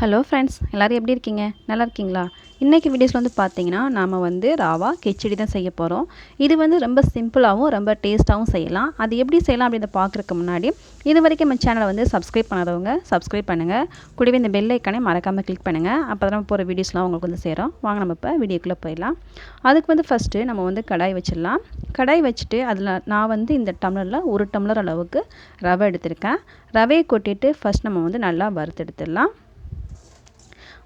Hello friends, எல்லோரும் எப்படி இருக்கீங்க? நல்லா இருக்கீங்களா? இன்றைக்கி வீடியோஸில் வந்து பார்த்தீங்கன்னா நாம் வந்து ராவா கிச்சடி தான் செய்ய போகிறோம். இது வந்து ரொம்ப சிம்பிளாகவும் ரொம்ப டேஸ்ட்டாகவும் செய்யலாம். அது எப்படி செய்யலாம் அப்படின்றத பார்க்குறதுக்கு முன்னாடி இது வரைக்கும் நம்ம சேனலை வந்து சப்ஸ்கிரைப் பண்ணாதவங்க சப்ஸ்கிரைப் பண்ணுங்கள். கூடவே இந்த பெல் ஐக்கானே மறக்காமல் கிளிக் பண்ணுங்கள். அப்போ தான் நம்ம போகிற வீடியோஸ்லாம் உங்களுக்கு வந்து சேரும். வாங்க நம்ம இப்போ வீடியோக்குள்ளே போயிடலாம். அதுக்கு வந்து ஃபஸ்ட்டு நம்ம வந்து கடாய் வச்சிடலாம். கடாய் வச்சுட்டு அதில் நான் வந்து இந்த டம்ளரில் 1 டம்ளர் அளவுக்கு ரவை எடுத்திருக்கேன். ரவையை கொட்டிட்டு ஃபஸ்ட் நம்ம வந்து நல்லா வறுத்து எடுத்துடலாம்.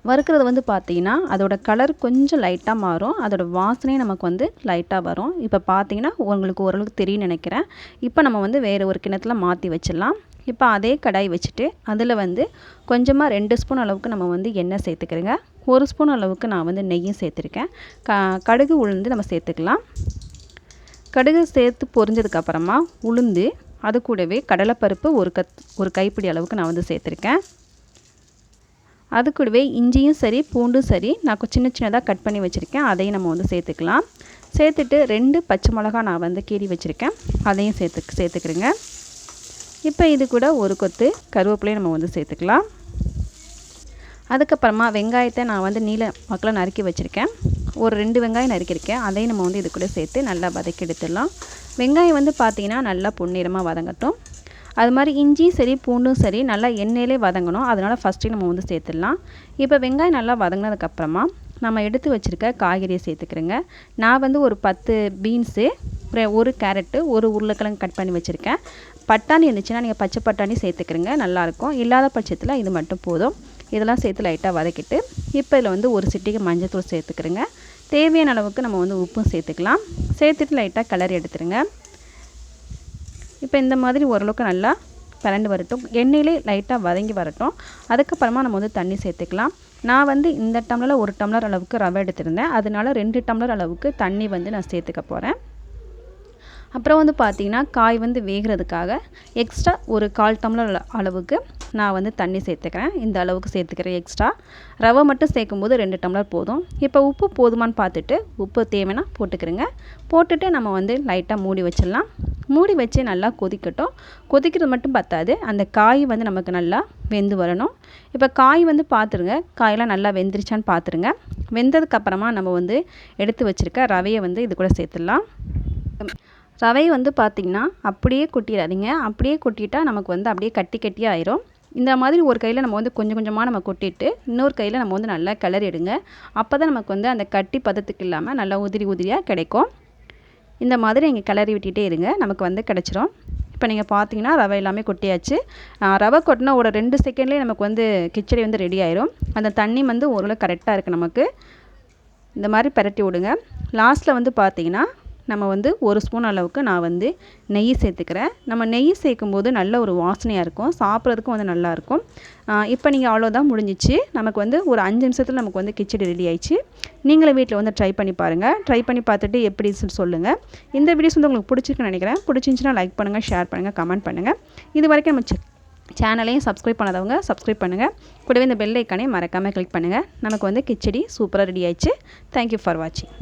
வறுக்கிறது வந்து பார்த்திங்கன்னா அதோட கலர் கொஞ்சம் லைட்டாக மாறும், அதோட வாசனையும் நமக்கு வந்து லைட்டாக வரும். இப்போ பார்த்திங்கன்னா உங்களுக்கு ஓரளவுக்கு தெரியும் நினைக்கிறேன். இப்போ நம்ம வந்து வேறு ஒரு கிண்ணத்தில் மாற்றி வச்சிடலாம். இப்போ அதே கடாய் வச்சுட்டு அதில் வந்து கொஞ்சமாக 2 ஸ்பூன் அளவுக்கு நம்ம வந்து எண்ணெய் சேர்த்துக்கிறேங்க. 1 ஸ்பூன் அளவுக்கு நான் வந்து நெய்யும் சேர்த்துருக்கேன். கடுகு உளுந்து நம்ம சேர்த்துக்கலாம். கடுகு சேர்த்து பொரிஞ்சதுக்கப்புறமா உளுந்து, அது கூடவே கடலைப்பருப்பு ஒரு கைப்பிடி அளவுக்கு நான் வந்து சேர்த்துருக்கேன். அது கூடவே இஞ்சியும் சரி பூண்டும் சரி நான் சின்ன சின்னதாக கட் பண்ணி வச்சுருக்கேன். அதையும் நம்ம வந்து சேர்த்துக்கலாம். சேர்த்துட்டு 2 பச்சை மிளகா நான் வந்து கீறி வச்சுருக்கேன், அதையும் சேர்த்துக்கிறேங்க. இப்போ இது கூட ஒரு கொத்து கருவேப்பிலையும் நம்ம வந்து சேர்த்துக்கலாம். அதுக்கப்புறமா வெங்காயத்தை நான் வந்து நீல வாக்கில் நறுக்கி வச்சுருக்கேன். ஒரு 2 வெங்காயம் நறுக்கியிருக்கேன், அதையும் நம்ம வந்து இது கூட சேர்த்து நல்லா வதக்கி எடுத்துடலாம். வெங்காயம் வந்து பார்த்திங்கன்னா நல்லா பொன்னிறமாக வதங்கட்டும். அது மாதிரி இஞ்சியும் சரி பூண்டும் சரி நல்லா எண்ணெயிலே வதங்கணும். அதனால் ஃபஸ்ட்டு நம்ம வந்து சேர்த்துடலாம். இப்போ வெங்காயம் நல்லா வதங்கினதுக்கப்புறமா நம்ம எடுத்து வச்சுருக்க காய்கறியை சேர்த்துக்கிறேங்க. நான் வந்து ஒரு 10 பீன்ஸு, ஒரு கேரட்டு, ஒரு உருளைக்கிழங்கு கட் பண்ணி வச்சுருக்கேன். பட்டாணி இருந்துச்சுன்னா நீங்கள் பச்சை பட்டாணி சேர்த்துக்கிறேங்க, நல்லாயிருக்கும். இல்லாத பட்சத்தில் இது மட்டும் போதும். இதெல்லாம் சேர்த்து லைட்டாக வதக்கிட்டு இப்போ இதில் வந்து ஒரு சிட்டிகை மஞ்சள்தூள் சேர்த்துக்கிறேங்க. தேவையான அளவுக்கு நம்ம வந்து உப்பும் சேர்த்துக்கலாம். சேர்த்துட்டு லைட்டாக கிளறி எடுத்துருங்க. இப்போ இந்த மாதிரி ஓரளவுக்கு நல்லா பரண்டு வரட்டும், எண்ணெயிலே லைட்டாக வதங்கி வரட்டும். அதுக்கப்புறமா நம்ம வந்து தண்ணி சேர்த்துக்கலாம். நான் வந்து இந்த டம்ளரில் 1 டம்ளர் அளவுக்கு ரவை எடுத்திருந்தேன், அதனால 2 டம்ளர் அளவுக்கு தண்ணி வந்து நான் சேர்த்துக்க போகிறேன். அப்புறம் வந்து பார்த்திங்கன்னா காய் வந்து வேகிறதுக்காக எக்ஸ்ட்ரா ஒரு 1/4 டம்ளர் அளவுக்கு நான் வந்து தண்ணி சேர்த்துக்கிறேன். இந்த அளவுக்கு சேர்த்துக்கிறேன் எக்ஸ்ட்ரா. ரவை மட்டும் சேர்க்கும்போது 2 டம்ளர் போதும். இப்போ உப்பு போதுமான்னு பார்த்துட்டு உப்பு தேவைன்னா போட்டுக்கிறேங்க. போட்டுட்டு நம்ம வந்து லைட்டாக மூடி வச்சிடலாம். மூடி வச்சு நல்லா கொதிக்கட்டும். கொதிக்கிறது மட்டும் பத்தாது, அந்த காய் வந்து நமக்கு நல்லா வெந்து வரணும். இப்போ காய் வந்து பார்த்துருங்க, காயெல்லாம் நல்லா வெந்துருச்சான்னு பார்த்துருங்க. வெந்ததுக்கப்புறமா நம்ம வந்து எடுத்து வச்சுருக்க ரவையை வந்து இது கூட சேர்த்துடலாம். ரவையை வந்து பார்த்திங்கன்னா அப்படியே கொட்டிடாதீங்க. அப்படியே கொட்டிட்டால் நமக்கு வந்து அப்படியே கட்டி கட்டியாக ஆயிரும். இந்த மாதிரி ஒரு கையில் நம்ம வந்து கொஞ்சம் கொஞ்சமாக நம்ம கொட்டிட்டு இன்னொரு கையில் நம்ம வந்து நல்லா கிளறி எடுங்க. அப்போ தான் நமக்கு வந்து அந்த கட்டி பதத்துக்கு இல்லாமல் நல்லா உதிரி உதிரியாக கிடைக்கும். இந்த மாதிரி நீங்கள் கிளறி விட்டுகிட்டே இருங்க, நமக்கு வந்து கிடச்சிரும். இப்போ நீங்கள் பார்த்தீங்கன்னா ரவை எல்லாமே கொட்டியாச்சு. ரவை கொட்டினா ஒரு 2 செகண்ட்லேயே நமக்கு வந்து கிச்சடி வந்து ரெடி ஆயிரும். அந்த தண்ணி வந்து ஓரளவு கரெக்டாக இருக்குது நமக்கு. இந்த மாதிரி பரட்டி விடுங்க. லாஸ்ட்டில் வந்து பார்த்திங்கன்னா நம்ம வந்து 1 ஸ்பூன் அளவுக்கு நான் வந்து நெய் சேர்த்துக்கிறேன். நம்ம நெய் சேர்க்கும்போது நல்ல ஒரு வாசனையாக இருக்கும், சாப்பிட்றதுக்கும் வந்து நல்லாயிருக்கும். இப்போ நீங்கள் அவ்வளோதான் முடிஞ்சிச்சு. நமக்கு வந்து ஒரு 5 நிமிஷத்தில் நமக்கு வந்து கிச்சடி ரெடி ஆயிடுச்சு. நீங்களும் வீட்டில் வந்து ட்ரை பண்ணி பாருங்கள். ட்ரை பண்ணி பார்த்துட்டு எப்படி சொல்லுங்கள். இந்த வீடியோஸ் வந்து உங்களுக்கு பிடிச்சிருக்குன்னு நினைக்கிறேன். பிடிச்சிருந்துச்சின்னா லைக் பண்ணுங்கள், ஷேர் பண்ணுங்கள், கமெண்ட் பண்ணுங்கள். இது வரைக்கும் நம்ம சேனலையும் சப்ஸ்கிரைப் பண்ணாதவங்க சப்ஸ்கிரைப் பண்ணுங்கள். கூடவே இந்த பெல் ஐக்கானே மறக்காமல் கிளிக் பண்ணுங்கள். நமக்கு வந்து கிச்சடி சூப்பராக ரெடி ஆயிடுச்சு. தேங்க்யூ ஃபார் வாட்சிங்.